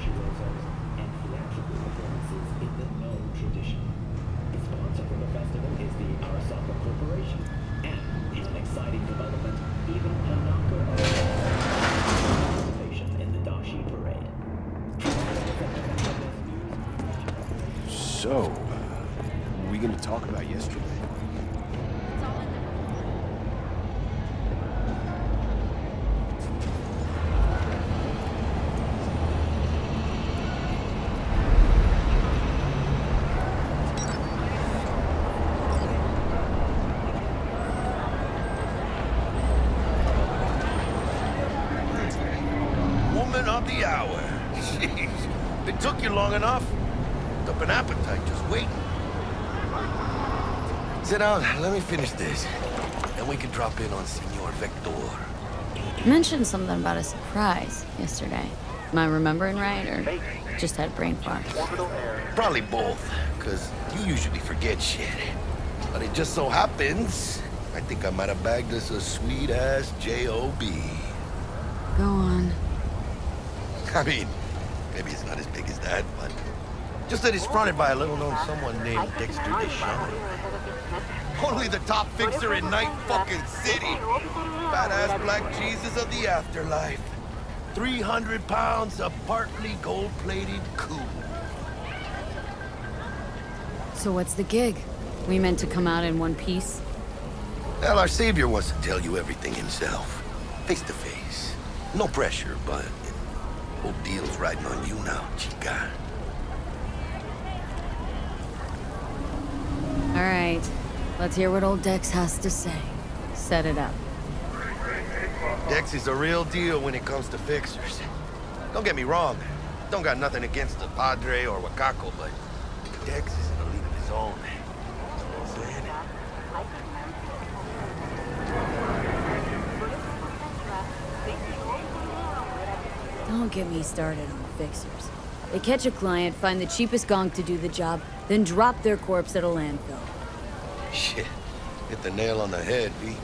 virtuosos and theatrical performances in the no tradition. The sponsor for the festival is the Arasaka Corporation, and in an exciting development, even a knocker of participation in the Dashi Parade. So, what are we gonna talk about yesterday? Woman of the hour. Jeez, it took you long enough. Up an appetite just waiting. Sit down, let me finish this. Then we can drop in on Senor Vector. You mentioned something about a surprise yesterday. Am I remembering right, or just had a brain fart? Probably both, because you usually forget shit. But it just so happens, I think I might have bagged us a sweet-ass J.O.B. Go on. I mean, maybe it's not as big as that, but just that it's fronted by a little-known someone named Dexter Deshawn. Only the top fixer in Night fucking City. Fat-ass black Jesus of the afterlife. 300 pounds of partly gold-plated cool. So what's the gig? We meant to come out in one piece? Well, our savior wants to tell you everything himself. Face to face. No pressure, but whole deal's riding on you now, chica. All right. Let's hear what old Dex has to say. Set it up. Dex is a real deal when it comes to fixers. Don't get me wrong. Don't got nothing against the Padre or Wakako, but Dex is in a league of his own. You know what I'm saying? Don't get me started on fixers. They catch a client, find the cheapest gonk to do the job, then drop their corpse at a landfill. Shit. Hit the nail on the head, V.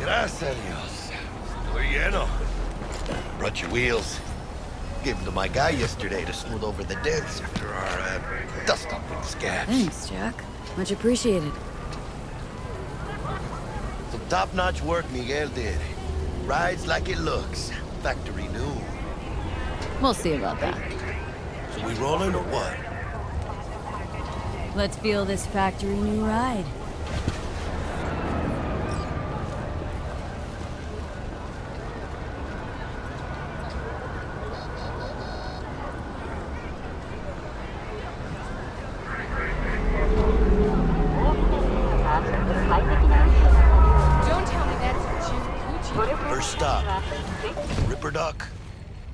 Gracias, Dios. Estoy lleno. Brought your wheels. Gave them to my guy yesterday to smooth over the dents after our dust-up with scabs. Thanks, Jack. Much appreciated. Some top-notch work Miguel did. Rides like it looks. Factory new. We'll see about that. So we rolling or what? Let's feel this factory new ride. First stop. Ripper Duck.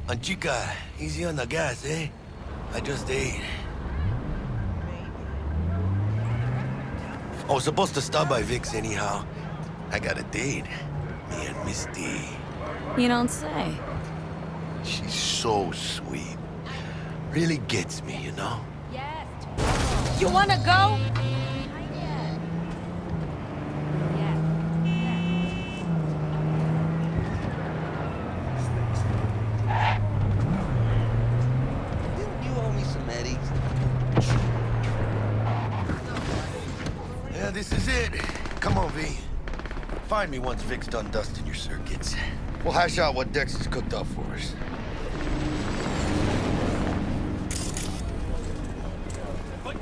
And chica, easy on the gas, eh? I just ate. I was supposed to stop by Vic's anyhow. I got a date. Me and Misty. You don't say. She's so sweet. Really gets me, you know? You wanna go? Didn't you owe me some Eddies? Yeah, this is it. Come on, V. Find me once Vic's done dusting your circuits. We'll hash out what Dex has cooked up for us.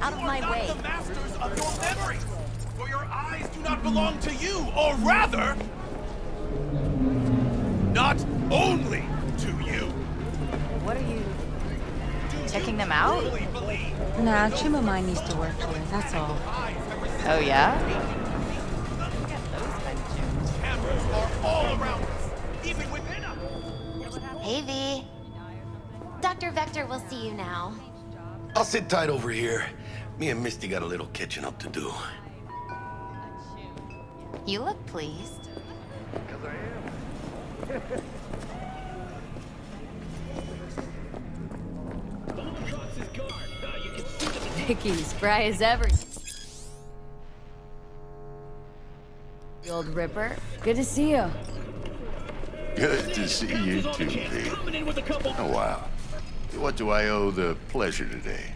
Out of my way. The masters of your memory, for your eyes do not belong to you, or rather, not only to you. What are you... checking them out? Truly believe Nah, Chimamai needs to work here, that's all. Oh, yeah? cameras are all around us, even within us. Hey, V. Dr. Vector will see you now. I'll sit tight over here. Me and Misty got a little catching up to do. You look pleased. Vicky, spry as ever. The old Ripper. Good to see you. Good to see you too, V. Oh, wow. What do I owe the pleasure today?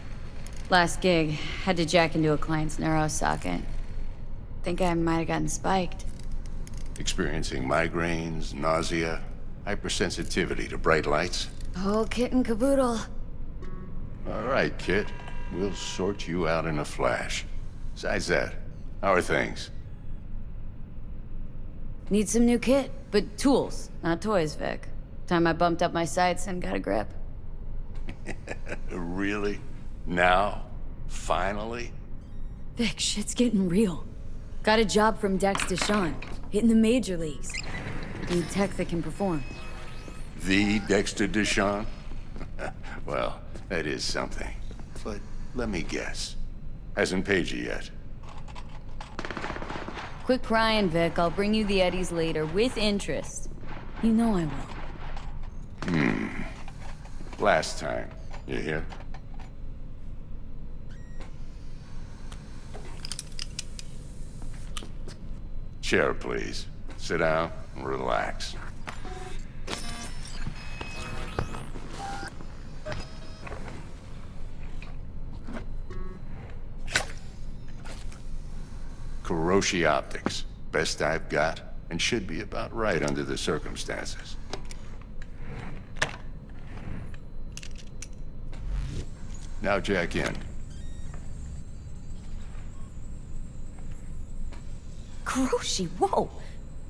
Last gig, had to jack into a client's neuro socket. Think I might have gotten spiked. Experiencing migraines, nausea, hypersensitivity to bright lights? Oh, kit and caboodle. All right, Kit. We'll sort you out in a flash. Besides that, how are things? Need some new kit, but tools, not toys, Vic. Time I bumped up my sights and got a grip. Really? Now? Finally? Vic, shit's getting real. Got a job from Dex to Sean, hitting the major leagues. Need tech that can perform. The Dexter Deshawn? Well, that is something. But let me guess. Hasn't paid you yet. Quit crying, Vic. I'll bring you the eddies later, with interest. You know I will. Last time. You hear? Chair, please. Sit down and relax. Kuroshi Optics. Best I've got, and should be about right under the circumstances. Now jack in. Kuroshi, whoa!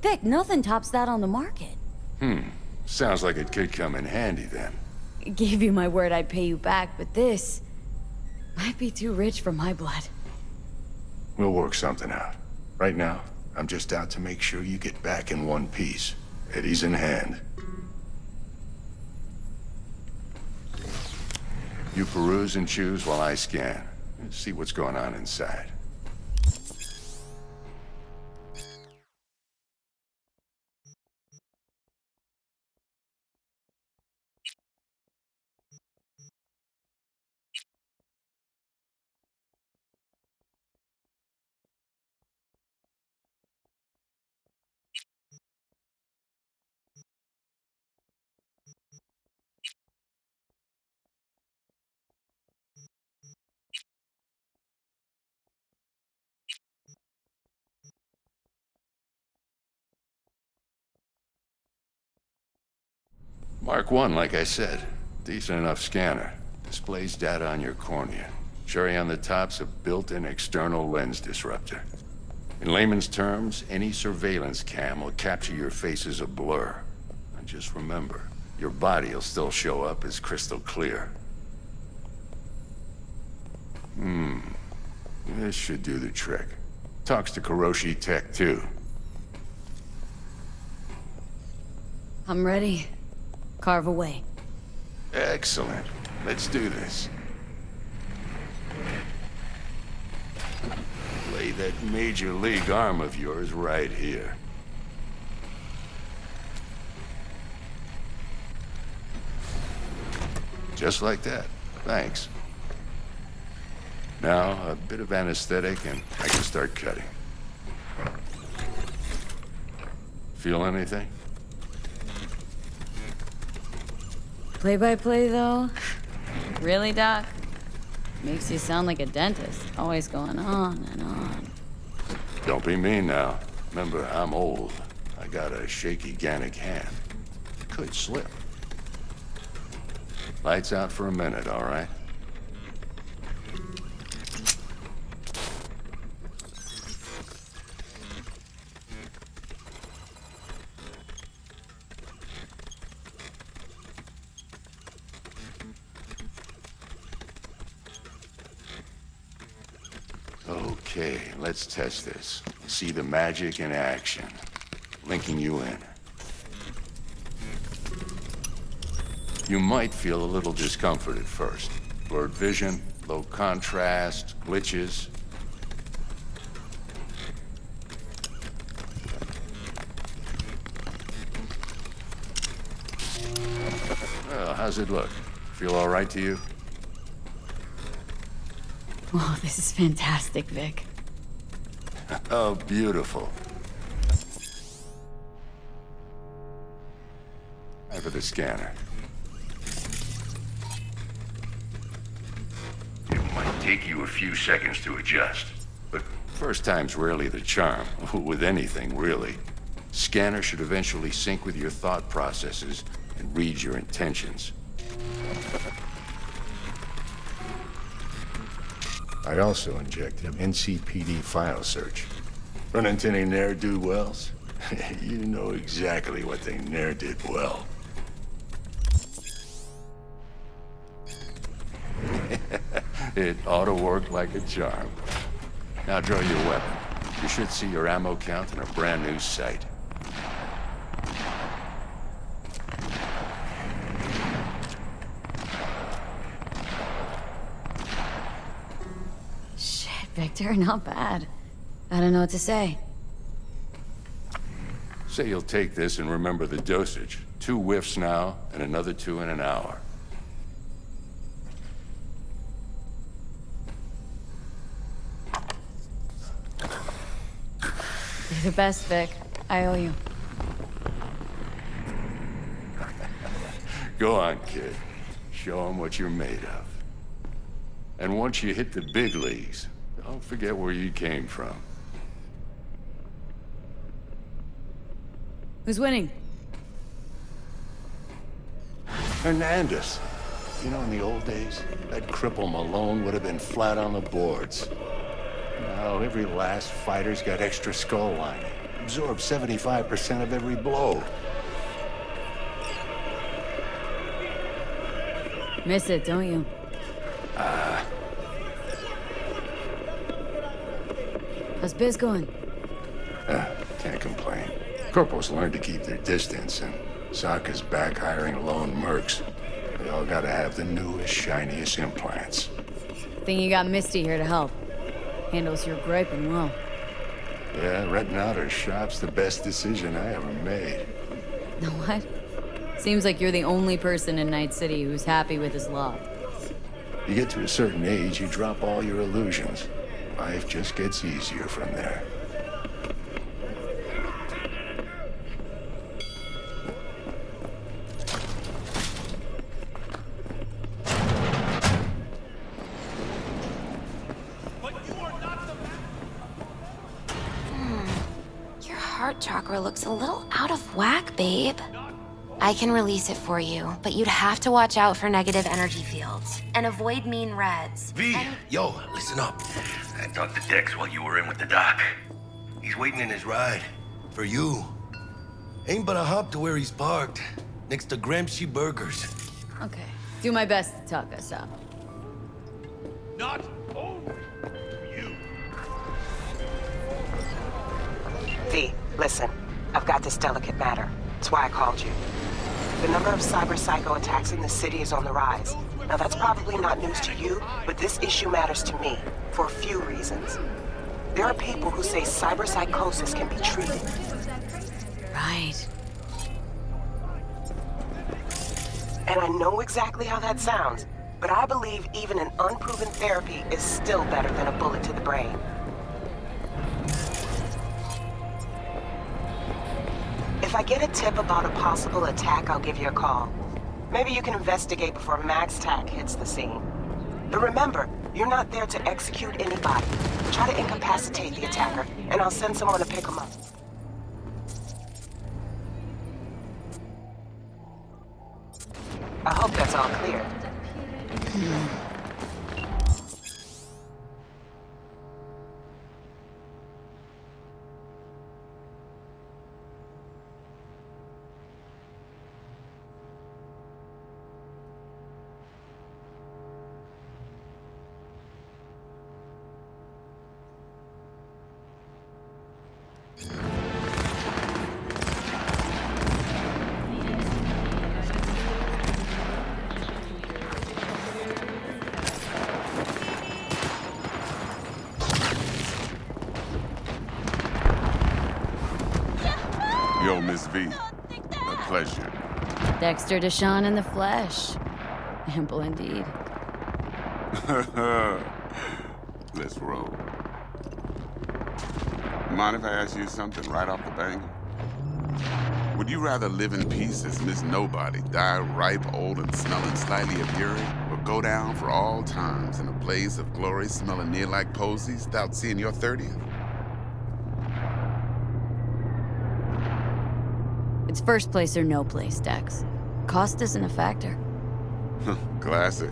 Vic, nothing tops that on the market. Sounds like it could come in handy then. Gave you my word I'd pay you back, but this might be too rich for my blood. We'll work something out. Right now, I'm just out to make sure you get back in one piece. Eddie's in hand. You peruse and choose while I scan. See what's going on inside. Mark 1, like I said. Decent enough scanner. Displays data on your cornea. Cherry on the top's a built-in external lens disruptor. In layman's terms, any surveillance cam will capture your face as a blur. And just remember, your body will still show up as crystal clear. This should do the trick. Talks to Kuroshi Tech, too. I'm ready. Carve away. Excellent. Let's do this. Lay that major league arm of yours right here. Just like that. Thanks. Now, a bit of anesthetic and I can start cutting. Feel anything? Play-by-play, though? Really, Doc? Makes you sound like a dentist. Always going on and on. Don't be mean now. Remember, I'm old. I got a shaky Gannic hand. Could slip. Lights out for a minute, all right? Okay, let's test this. See the magic in action. Linking you in. You might feel a little discomfort at first. Blurred vision, low contrast, glitches. Well, how's it look? Feel all right to you? Oh, this is fantastic, Vic. Oh, beautiful. for the scanner. It might take you a few seconds to adjust, but first time's rarely the charm, with anything, really. Scanner should eventually sync with your thought processes and read your intentions. I also injected an NCPD file search. Run into any ne'er-do-wells? You know exactly what they ne'er did well. It ought to work like a charm. Now draw your weapon. You should see your ammo count in a brand new sight. Shit, Victor, not bad. I don't know what to say. Say you'll take this and remember the dosage. 2 whiffs now, and another 2 in an hour. You're the best, Vic. I owe you. Go on, kid. Show them what you're made of. And once you hit the big leagues, don't forget where you came from. Who's winning? Hernandez. You know, in the old days, that cripple Malone would have been flat on the boards. Now, every last fighter's got extra skull lining. Absorbs 75% of every blow. Miss it, don't you? How's biz going? Can't complain. Corporals learned to keep their distance, and Sokka's back hiring lone mercs. They all gotta have the newest, shiniest implants. Think you got Misty here to help. Handles your griping well. Yeah, renting out her shop's the best decision I ever made. Know what? Seems like you're the only person in Night City who's happy with his lot. You get to a certain age, you drop all your illusions. Life just gets easier from there. Your heart chakra looks a little out of whack, babe. I can release it for you, but you'd have to watch out for negative energy fields and avoid mean reds. V, yo, listen up. I talked to Dex while you were in with the doc. He's waiting in his ride. For you. Ain't but a hop to where he's parked. Next to Gramsci Burgers. Okay. Do my best to talk us up. Not only you. V, listen. I've got this delicate matter. That's why I called you. The number of cyber psycho attacks in the city is on the rise. Now that's probably not news to you, but this issue matters to me for a few reasons. There are people who say cyber psychosis can be treated. Right. And I know exactly how that sounds, but I believe even an unproven therapy is still better than a bullet to the brain. If I get a tip about a possible attack, I'll give you a call. Maybe you can investigate before Max Tack hits the scene. But remember, you're not there to execute anybody. Try to incapacitate the attacker, and I'll send someone to pick him up. I hope that's all clear. Yo, Miss V. A pleasure. Dexter Deshawn in the flesh. Ample indeed. Let's roll. Mind if I ask you something right off the bang? What Would you rather live in peace as Miss Nobody, die ripe, old, and smelling slightly of urine, or go down for all times in a blaze of glory smelling near like posies without seeing your 30th? It's first place or no place, Dex. Cost isn't a factor. Classic.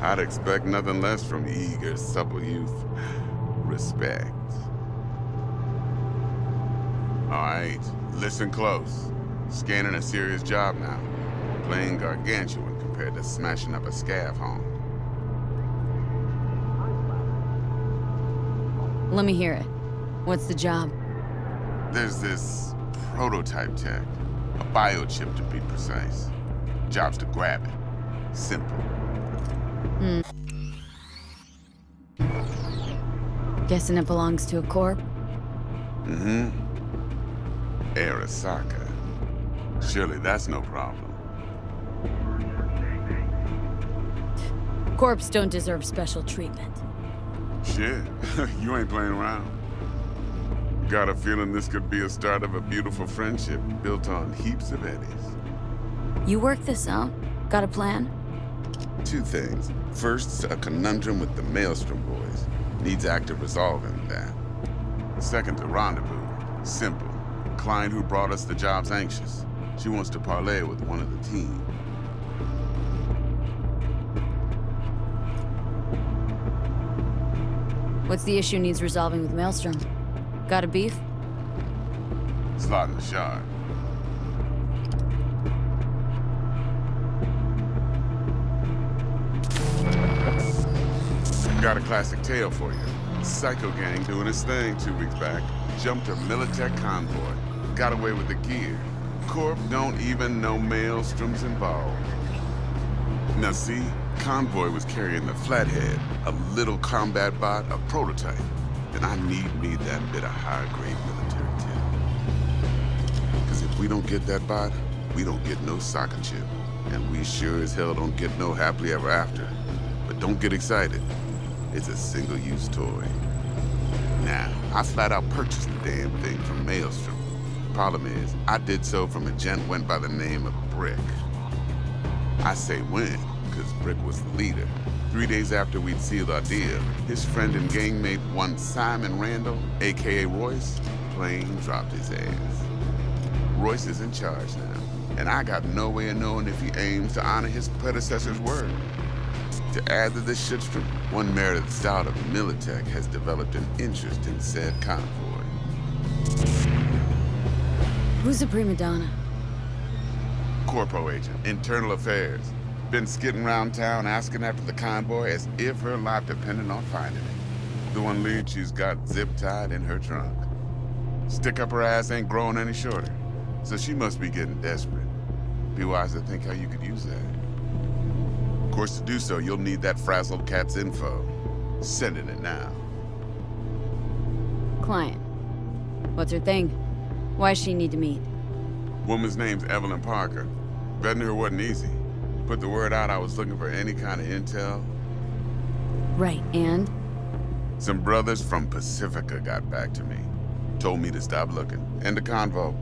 I'd expect nothing less from eager, supple youth. Respect. All right, listen close. Scanning a serious job now. Playing gargantuan compared to smashing up a scav home. Let me hear it. What's the job? There's this prototype tech. A biochip to be precise. Job's to grab it. Simple. Guessing it belongs to a corp? Mm-hmm. Arasaka. Surely that's no problem. Corps don't deserve special treatment. Shit, you ain't playing around. Got a feeling this could be a start of a beautiful friendship built on heaps of eddies. You work this out? Got a plan? Two things. First, a conundrum with the Maelstrom boys. Needs active resolving that. Second, a rendezvous. Simple. Client who brought us the job's anxious. She wants to parlay with one of the team. What's the issue needs resolving with Maelstrom? Got a beef? Slot in the shard. Got a classic tale for you. Psycho gang doing his thing 2 weeks back. Jumped a Militech convoy. Got away with the gear. Corp don't even know Maelstrom's involved. Now see, convoy was carrying the Flathead, a little combat bot, a prototype. And I need me that bit of high-grade military tech. Because if we don't get that bot, we don't get no soccer chip. And we sure as hell don't get no happily ever after. But don't get excited. It's a single-use toy. Now, I flat out purchased the damn thing from Maelstrom. Problem is, I did so from a gent went by the name of Brick. I say when, because Brick was the leader. 3 days after we'd sealed our deal, his friend and gangmate, one Simon Randall, aka Royce, plain dropped his ass. Royce is in charge now, and I got no way of knowing if he aims to honor his predecessor's word. To add to this shitstrom, one Meredith Stout of Militech has developed an interest in said convoy. Who's a prima donna? Corpo agent, internal affairs. Been skidding around town asking after the convoy as if her life depended on finding it. The one lead she's got zip-tied in her trunk. Stick up her ass ain't growing any shorter, so she must be getting desperate. Be wise to think how you could use that. Of course, to do so, you'll need that frazzled cat's info. Sending it now. Client. What's her thing? Why does she need to meet? Woman's name's Evelyn Parker. Vetting her wasn't easy. Put the word out I was looking for any kind of intel. Right, and? Some brothers from Pacifica got back to me. Told me to stop looking. End of convo.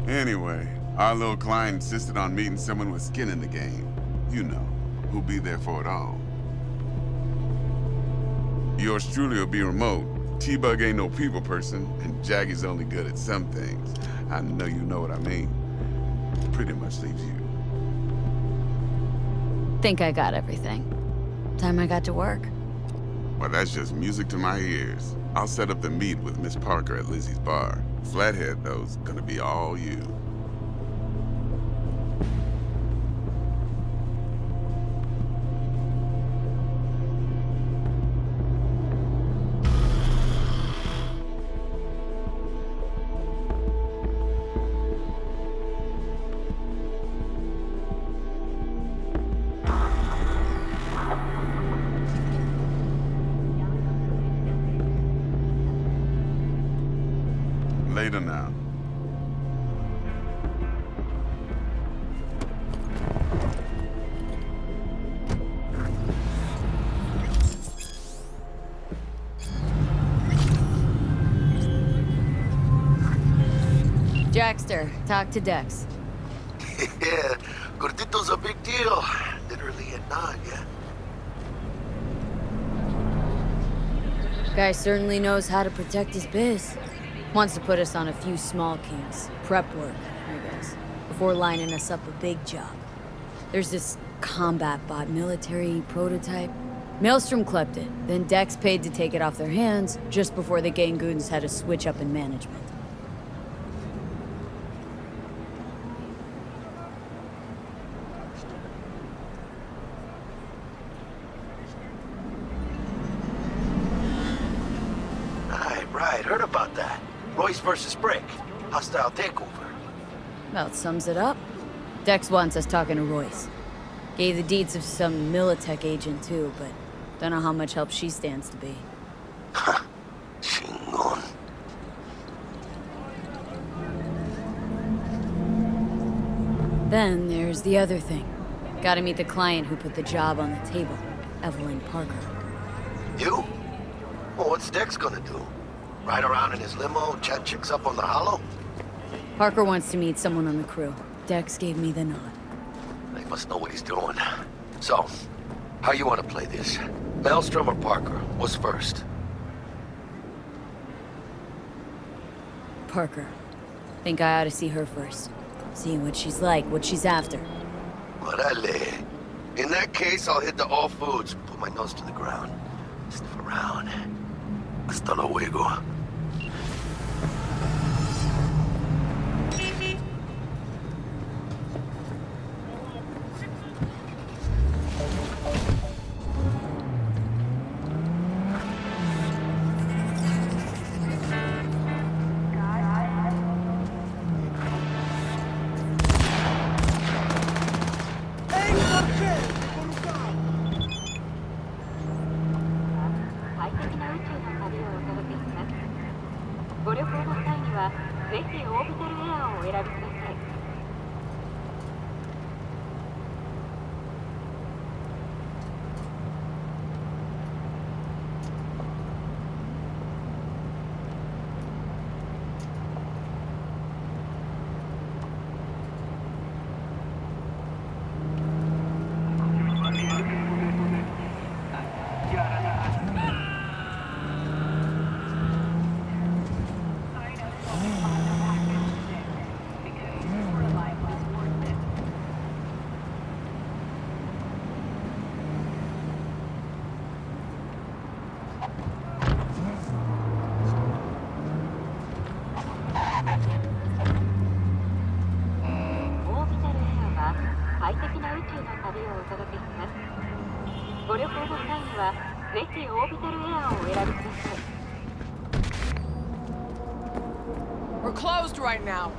Anyway, our little client insisted on meeting someone with skin in the game. You know, who'll be there for it all. Yours truly will be remote. T-Bug ain't no people person, and Jaggy's only good at some things. I know you know what I mean. Pretty much leaves you. Think I got everything. Time I got to work. Well, that's just music to my ears. I'll set up the meet with Miss Parker at Lizzie's bar. Flathead, though's gonna be all you. Later now. Jack, Dexter, talk to Dex. Yeah, Gordito's a big deal. Literally at 9, yeah? Guy certainly knows how to protect his biz. Wants to put us on a few small kinks. Prep work, I guess. Before lining us up a big job. There's this combat bot military prototype. Maelstrom clept it, then Dex paid to take it off their hands just before the Gangoons had a switch up in management. Right, heard about that. Royce versus Brick. Hostile takeover. About sums it up. Dex wants us talking to Royce. Gave the deeds of some Militech agent too, but don't know how much help she stands to be. Ha. Chingon. Then there's the other thing. Gotta meet the client who put the job on the table, Evelyn Parker. You? Well, what's Dex gonna do? Ride around in his limo, chat chicks up on the hollow? Parker wants to meet someone on the crew. Dex gave me the nod. He must know what he's doing. So, how you want to play this? Maelstrom or Parker? What's first? Parker. Think I ought to see her first. See what she's like, what she's after. Orale. In that case, I'll hit the all foods, put my nose to the ground. Sniff around. Hasta luego. We're closed right now.